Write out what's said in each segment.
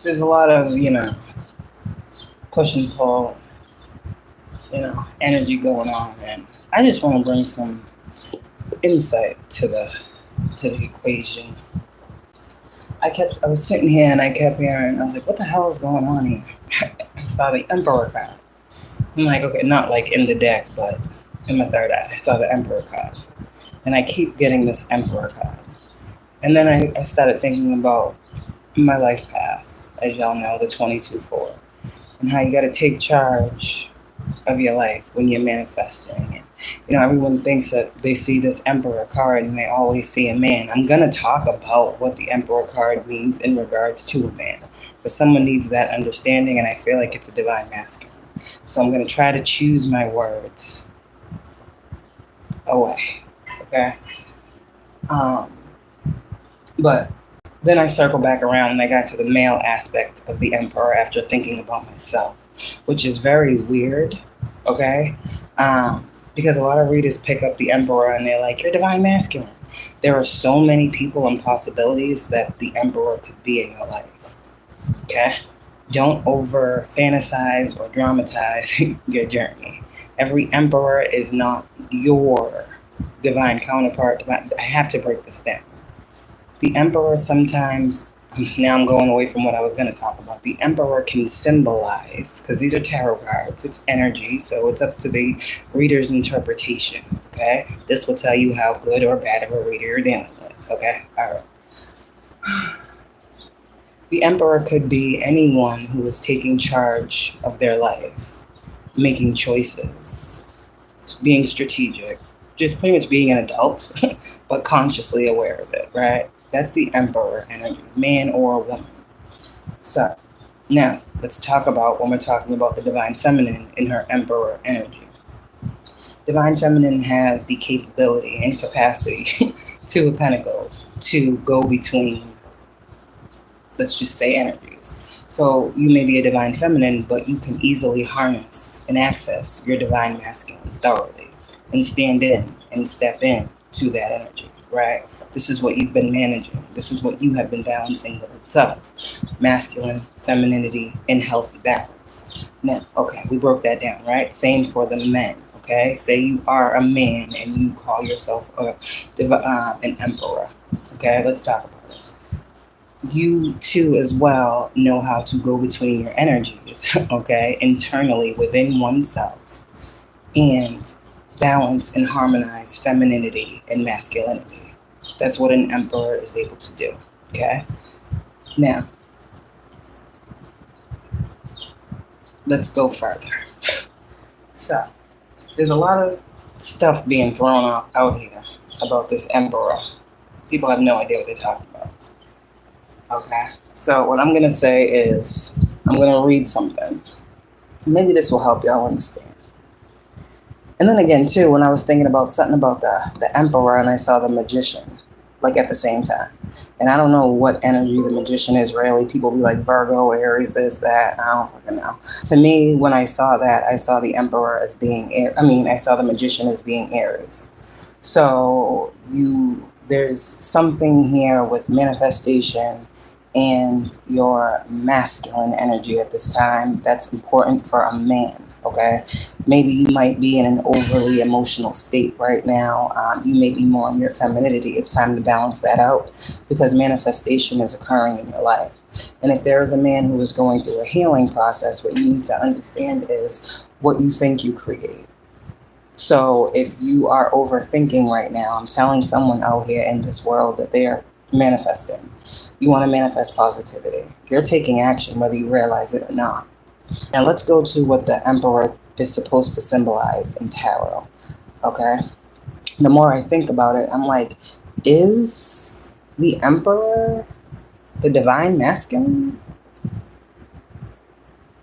there's a lot of, push and pull, energy going on, and I just want to bring some insight to the equation. I was sitting here and I kept hearing, I was like, what the hell is going on here? I saw the Emperor card. I'm like, okay, not like in the deck, but in my third eye, I saw the Emperor card. And I keep getting this Emperor card. And then I started thinking about my life path, as y'all know, the 22-4, and how you got to take charge of your life when you're manifesting. And, everyone thinks that they see this Emperor card and they always see a man. I'm going to talk about what the Emperor card means in regards to a man. But someone needs that understanding, and I feel like it's a divine masculine. So I'm going to try to choose my words away. Okay? But then I circle back around and I got to the male aspect of the Emperor after thinking about myself, which is very weird, okay? Because a lot of readers pick up the Emperor and they're like, you're divine masculine. There are so many people and possibilities that the Emperor could be in your life, okay? Don't over fantasize or dramatize your journey. Every Emperor is not your divine counterpart. I have to break this down. The Emperor sometimes, now I'm going away from what I was going to talk about. The Emperor can symbolize, because these are tarot cards, it's energy, so it's up to the reader's interpretation, okay? This will tell you how good or bad of a reader you're dealing with, okay? All right. The Emperor could be anyone who is taking charge of their life, making choices, being strategic, just pretty much being an adult, but consciously aware of it, right? That's the Emperor energy, man or woman. So, now, let's talk about when we're talking about the Divine Feminine in her Emperor energy. Divine Feminine has the capability and capacity, Two of Pentacles, to go between, let's just say, energies. So, you may be a Divine Feminine, but you can easily harness and access your Divine Masculine thoroughly and stand in and step in to that energy, right? This is what you've been managing. This is what you have been balancing with itself. Masculine, femininity, in healthy balance. Now, okay, we broke that down, right? Same for the men, okay? Say you are a man and you call yourself an emperor, okay? Let's talk about it. You too as well know how to go between your energies, okay? Internally within oneself, and balance and harmonize femininity and masculinity. That's what an emperor is able to do, okay? Now, let's go further. So, there's a lot of stuff being thrown out here about this emperor. People have no idea what they're talking about, okay? So what I'm going to say is, I'm going to read something. Maybe this will help y'all understand. And then again, too, when I was thinking about something about the Emperor and I saw the Magician, like at the same time. And I don't know what energy the Magician is really. People be like Virgo, Aries, this, that. I don't fucking know. To me, when I saw that, I saw the Emperor as being, I saw the Magician as being Aries. So there's something here with manifestation and your masculine energy at this time that's important for a man. Okay, maybe you might be in an overly emotional state right now. You may be more in your femininity. It's time to balance that out because manifestation is occurring in your life. And if there is a man who is going through a healing process, what you need to understand is what you think you create. So if you are overthinking right now, I'm telling someone out here in this world that they are manifesting. You want to manifest positivity. You're taking action whether you realize it or not. Now let's go to what the Emperor is supposed to symbolize in tarot, okay? The more I think about it, I'm like, is the Emperor the divine masculine?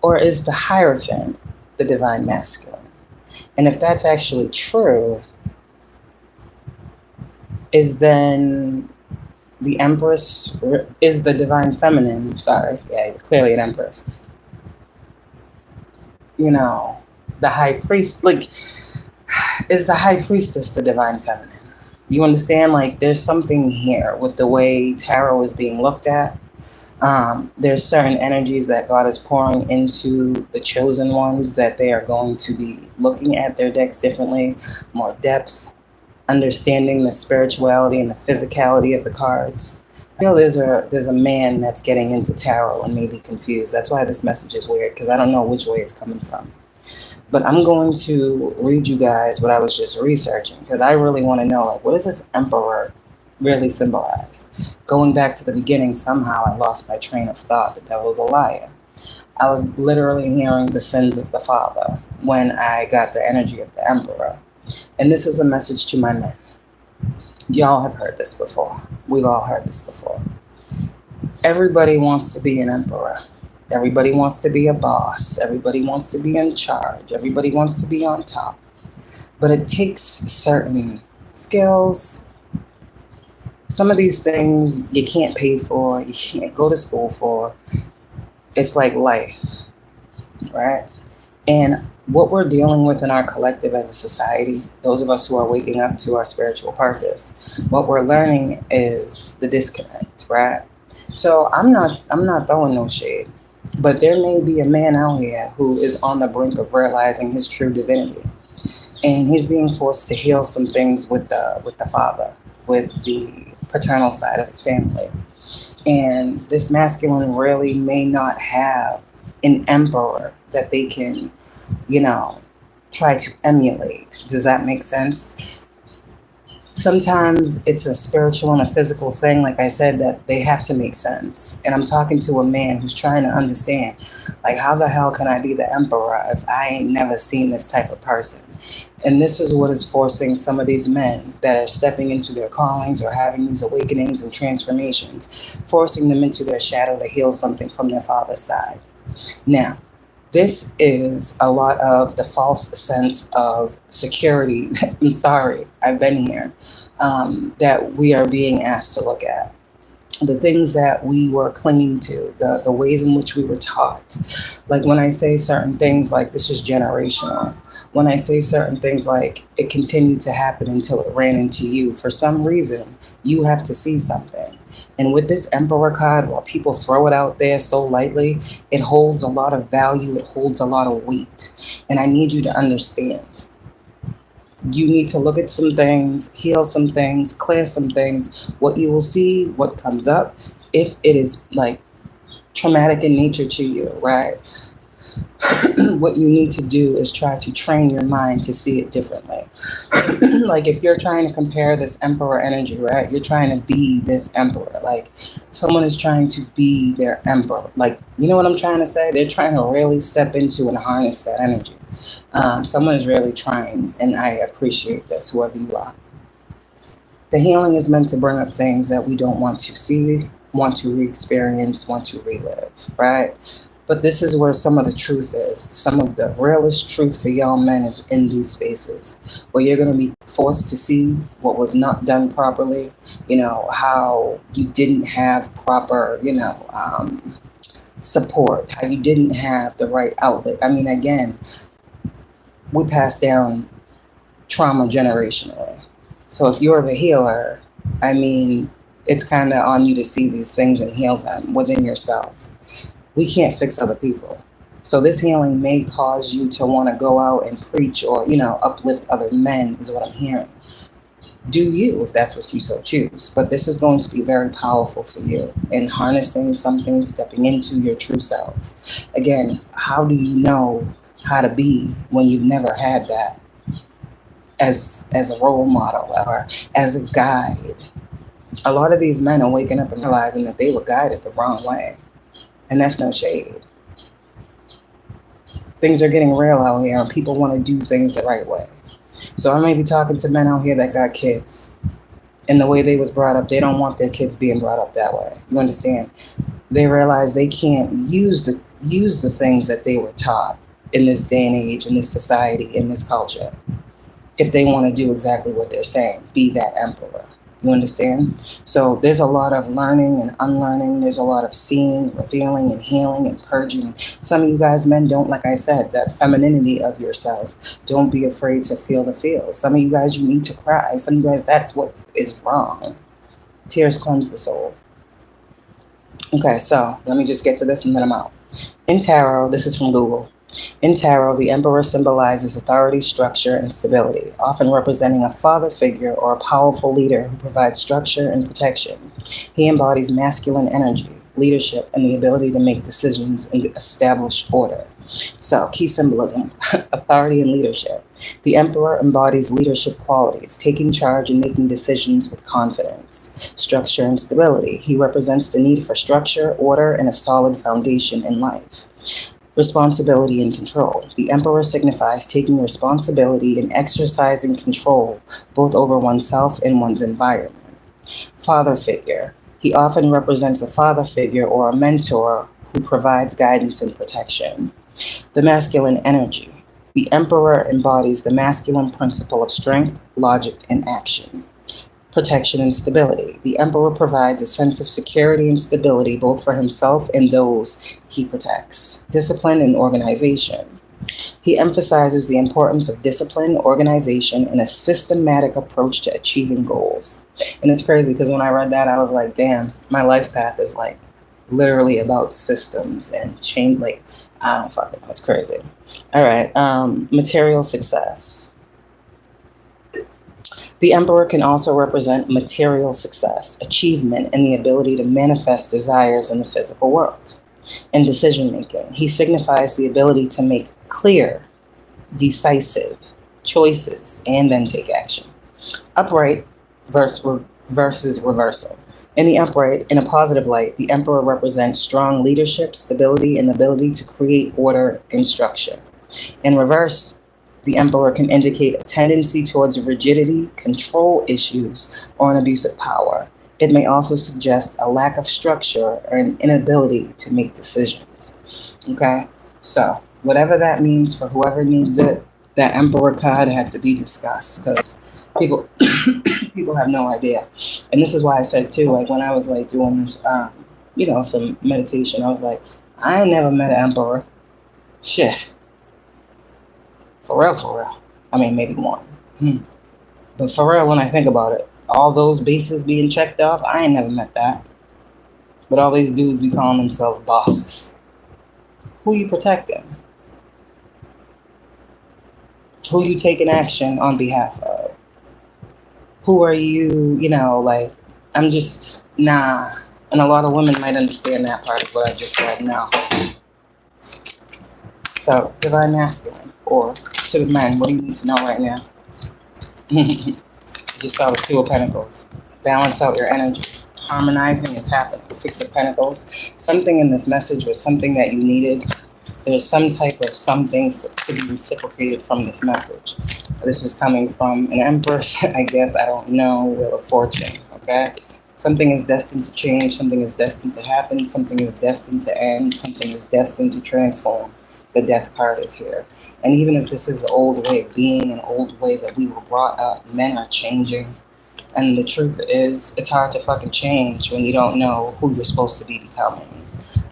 Or is the Hierophant the divine masculine? And if that's actually true, is then the Empress, is the divine feminine, clearly an Empress, the high priest, is the high priestess the divine feminine? You understand? There's something here with the way tarot is being looked at. There's certain energies that God is pouring into the chosen ones that they are going to be looking at their decks differently, more depth, understanding the spirituality and the physicality of the cards. I feel there's a man that's getting into tarot and may be confused. That's why this message is weird, because I don't know which way it's coming from. But I'm going to read you guys what I was just researching, because I really want to know, like, what does this Emperor really symbolize? Going back to the beginning, somehow I lost my train of thought. The devil's a liar. I was literally hearing the sins of the father when I got the energy of the Emperor. And this is a message to my men. Y'all have heard this before. We've all heard this before. Everybody wants to be an emperor. Everybody wants to be a boss. Everybody wants to be in charge. Everybody wants to be on top. But it takes certain skills. Some of these things you can't pay for. You can't go to school for. It's like life, right? And what we're dealing with in our collective as a society, those of us who are waking up to our spiritual purpose, what we're learning is the disconnect, right? So I'm not throwing no shade, but there may be a man out here who is on the brink of realizing his true divinity, and he's being forced to heal some things with the father, with the paternal side of his family. And this masculine really may not have an emperor that they can, try to emulate. Does that make sense? Sometimes it's a spiritual and a physical thing, like I said, that they have to make sense. And I'm talking to a man who's trying to understand, like, how the hell can I be the emperor if I ain't never seen this type of person? And this is what is forcing some of these men that are stepping into their callings or having these awakenings and transformations, forcing them into their shadow to heal something from their father's side. Now, this is a lot of the false sense of security. I'm sorry, I've been here, that we are being asked to look at. The things that we were clinging to, the ways in which we were taught. Like when I say certain things like this is generational, when I say certain things like it continued to happen until it ran into you, for some reason, you have to see something. And with this Emperor card, while people throw it out there so lightly, it holds a lot of value, it holds a lot of weight. And I need you to understand. You need to look at some things, heal some things, clear some things. What you will see, what comes up, if it is like traumatic in nature to you, right? What you need to do is try to train your mind to see it differently. Like if you're trying to compare this emperor energy, right? You're trying to be this emperor. Like someone is trying to be their emperor. Like, you know what I'm trying to say? They're trying to really step into and harness that energy. Someone is really trying, and I appreciate this, whoever you are. The healing is meant to bring up things that we don't want to see, want to re-experience, want to relive, right? But this is where some of the truth is. Some of the realest truth for y'all men is in these spaces where you're going to be forced to see what was not done properly, how you didn't have proper, support, how you didn't have the right outlet. I mean, again, we pass down trauma generationally. So if you're the healer, I mean, it's kind of on you to see these things and heal them within yourself. We can't fix other people. So this healing may cause you to want to go out and preach or, uplift other men is what I'm hearing. Do you, if that's what you so choose. But this is going to be very powerful for you in harnessing something, stepping into your true self. Again, how do you know how to be when you've never had that as a role model or as a guide? A lot of these men are waking up and realizing that they were guided the wrong way. And that's no shade. Things are getting real out here and people want to do things the right way. So I may be talking to men out here that got kids. And the way they was brought up, they don't want their kids being brought up that way. You understand? They realize they can't use the things that they were taught in this day and age, in this society, in this culture, if they want to do exactly what they're saying, be that emperor. You understand? So there's a lot of learning and unlearning. There's a lot of seeing, revealing, and healing and purging. Some of you guys men don't, like I said, that femininity of yourself. Don't be afraid to feel the feels. Some of you guys, you need to cry. Some of you guys, that's what is wrong. Tears cleanse the soul. Okay, so let me just get to this and then I'm out. In tarot, this is from Google. In tarot, the emperor symbolizes authority, structure, and stability, often representing a father figure or a powerful leader who provides structure and protection. He embodies masculine energy, leadership, and the ability to make decisions and establish order. So, key symbolism, authority and leadership. The emperor embodies leadership qualities, taking charge and making decisions with confidence. Structure and stability. He represents the need for structure, order, and a solid foundation in life. Responsibility and control. The emperor signifies taking responsibility and exercising control both over oneself and one's environment. Father figure. He often represents a father figure or a mentor who provides guidance and protection. The masculine energy. The emperor embodies the masculine principle of strength, logic, and action. Protection and stability. The emperor provides a sense of security and stability both for himself and those he protects. Discipline and organization. He emphasizes the importance of discipline, organization, and a systematic approach to achieving goals. And it's crazy because when I read that, I was like, damn, my life path is like literally about systems and change. Like, I don't fucking know. It's crazy. All right. Material success. The emperor can also represent material success, achievement, and the ability to manifest desires in the physical world. In decision making, he signifies the ability to make clear, decisive choices and then take action. Upright versus reversal. In the upright, in a positive light, the emperor represents strong leadership, stability, and ability to create order and structure. In reverse, the emperor can indicate a tendency towards rigidity, control issues, or an abuse of power. It may also suggest a lack of structure or an inability to make decisions. Okay? So, whatever that means for whoever needs it, that emperor card had to be discussed because people people have no idea. And this is why I said too, like when I was like doing this, some meditation, I was like, I ain't never met an emperor. Shit. For real, for real. I mean, maybe one. But for real, when I think about it, all those bases being checked off, I ain't never met that. But all these dudes be calling themselves bosses. Who you protecting? Who you taking action on behalf of? Who are you, I'm just, nah. And a lot of women might understand that part of what I just said, no. So, divine masculine, or to the men, what do you need to know right now? Just start with 2 of Pentacles. Balance out your energy. Harmonizing is happening. 6 of Pentacles. Something in this message was something that you needed. There's some type of something to be reciprocated from this message. This is coming from an Empress, I guess, I don't know, Wheel of Fortune, okay? Something is destined to change, something is destined to happen, something is destined to end, something is destined to transform. The Death card is here. And even if this is the old way of being, an old way that we were brought up, men are changing. And the truth is, it's hard to fucking change when you don't know who you're supposed to be becoming.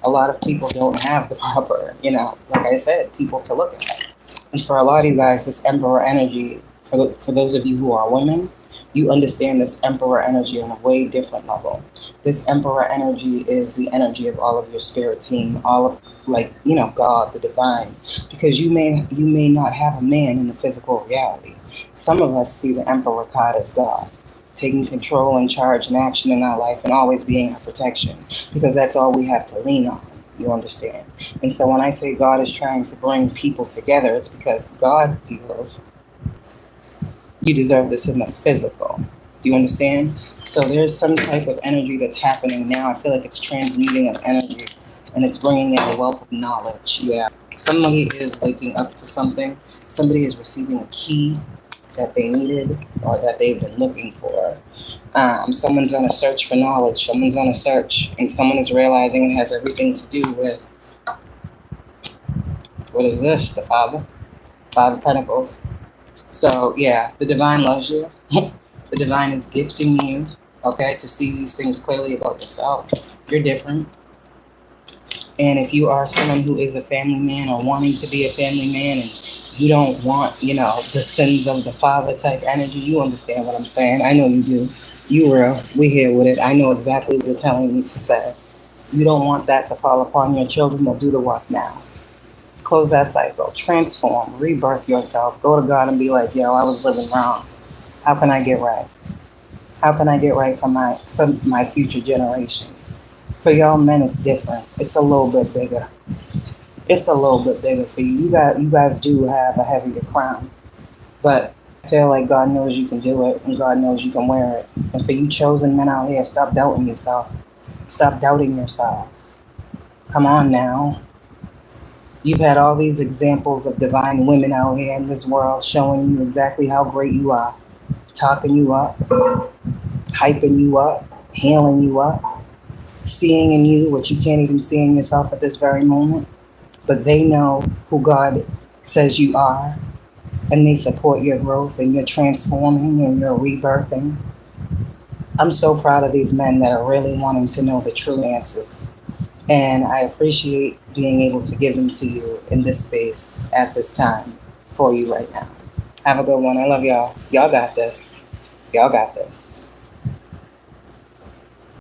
A lot of people don't have the proper, like I said, people to look at. And for a lot of you guys, this Emperor energy, for those of you who are women, you understand this Emperor energy on a way different level. This Emperor energy is the energy of all of your spirit team, all of, God, the divine. Because you may not have a man in the physical reality. Some of us see the Emperor card as God, taking control and charge and action in our life and always being our protection. Because that's all we have to lean on. You understand? And so when I say God is trying to bring people together, it's because God feels you deserve this in the physical. Do you understand? So there's some type of energy that's happening now. I feel like it's transmuting of energy and it's bringing in a wealth of knowledge. Yeah. Somebody is waking up to something. Somebody is receiving a key that they needed or that they've been looking for. Someone's on a search for knowledge. Someone's on a search and someone is realizing it has everything to do with, what is this? The Father? 5 of Pentacles. So, yeah, the divine loves you. The divine is gifting you, okay, to see these things clearly about yourself. You're different. And if you are someone who is a family man or wanting to be a family man and you don't want, the sins of the father type energy, you understand what I'm saying. I know you do. You real. We here with it. I know exactly what you're telling me to say. You don't want that to fall upon your children. Well, do the work now. Close that cycle. Transform. Rebirth yourself. Go to God and be like, yo, I was living wrong. How can I get right? How can I get right for my future generations? For y'all men, it's different. It's a little bit bigger. It's a little bit bigger for you. You guys do have a heavier crown. But I feel like God knows you can do it, and God knows you can wear it. And for you chosen men out here, stop doubting yourself. Stop doubting yourself. Come on now. You've had all these examples of divine women out here in this world showing you exactly how great you are, talking you up, hyping you up, healing you up, seeing in you what you can't even see in yourself at this very moment. But they know who God says you are, and they support your growth, and you're transforming and you're rebirthing. I'm so proud of these men that are really wanting to know the true answers. And I appreciate being able to give them to you in this space at this time for you right now. Have a good one. I love y'all. Y'all got this. Y'all got this.